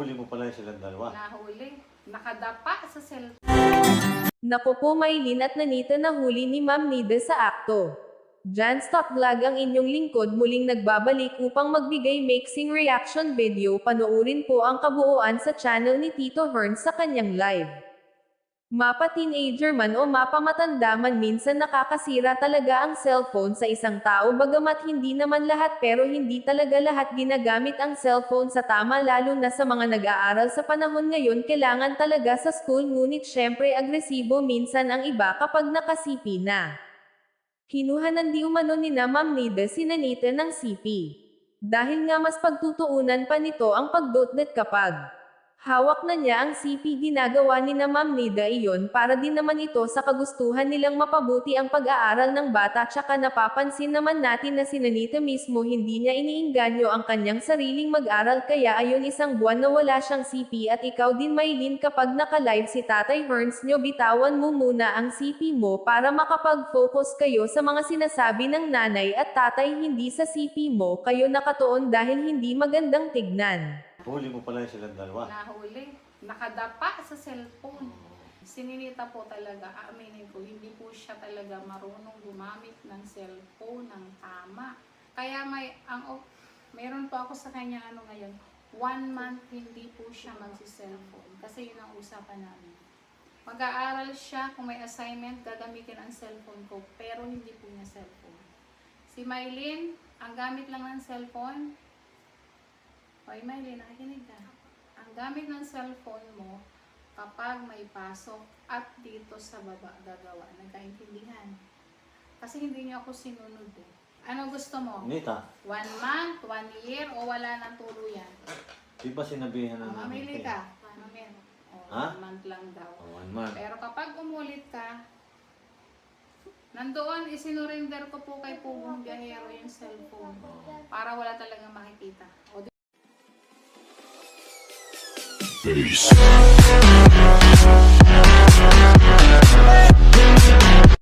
Nahuli mo pala silang dalawa. Nahuli. Nakadapa sa cellphone. Naku po Maylin at Nanita, nahuli ni Ma'am Nida sa akto. Jan Stock Vlog ang inyong lingkod muling nagbabalik upang magbigay mixing reaction video. Panoorin po ang kabuuan sa channel ni Tito Hearn sa kanyang live. Mapa teenager man o mapa matanda man, minsan nakakasira talaga ang cellphone sa isang tao, bagamat hindi naman lahat, pero hindi talaga lahat ginagamit ang cellphone sa tama, lalo na sa mga nag-aaral sa panahon ngayon. Kailangan talaga sa school, ngunit syempre agresibo minsan ang iba kapag nakasipi na. Kinuhanan di umano ni na Ma'am Nida si Nanita ng CP. Dahil nga mas pagtutuunan pa nito ang pagdotnet kapag hawak na niya ang CP. Ginagawa ni na Ma'am Nida iyon para din naman ito sa kagustuhan nilang mapabuti ang pag-aaral ng bata. Tsaka napapansin naman natin na si Nanita mismo hindi niya iniingganyo ang kanyang sariling mag-aral, kaya ayun, isang buwan na wala siyang CP. At ikaw din Maylin, kapag naka-live si Tatay Hearns nyo, bitawan mo muna ang CP mo para makapag-focus kayo sa mga sinasabi ng nanay at tatay, hindi sa CP mo kayo nakatuon dahil hindi magandang tignan. Huli mo pala silang dalawa. Nahuli. Nakadapa sa cellphone. Sininita po talaga, aaminin ko, hindi po siya talaga marunong gumamit ng cellphone ng tama. Kaya mayroon po ako sa kanya ngayon, 1 month hindi po siya magsi-cellphone. Kasi yun ang usapan namin. Mag-aaral siya, kung may assignment, gagamitin ang cellphone ko, pero hindi po niya cellphone. Si Maylin, ang gamit lang ng cellphone. Hoy Maylin, nakikinig ka. Ang gamit ng cellphone mo kapag may pasok at dito sa baba gagawa. Nagkaintindihan? Kasi hindi niyo ako sinunod eh. Ano gusto mo? Nita, 1 month, 1 year, o wala nang tuluyan? di ba sinabihan na Mamili namin? ka. Mamili. Ha? 1 month lang daw. Oh, 1 month. Pero kapag umulit ka, nandoon, isinurinder ko po kay Pugong Biyahero yung cellphone. Para wala talagang makikita. O, Peace.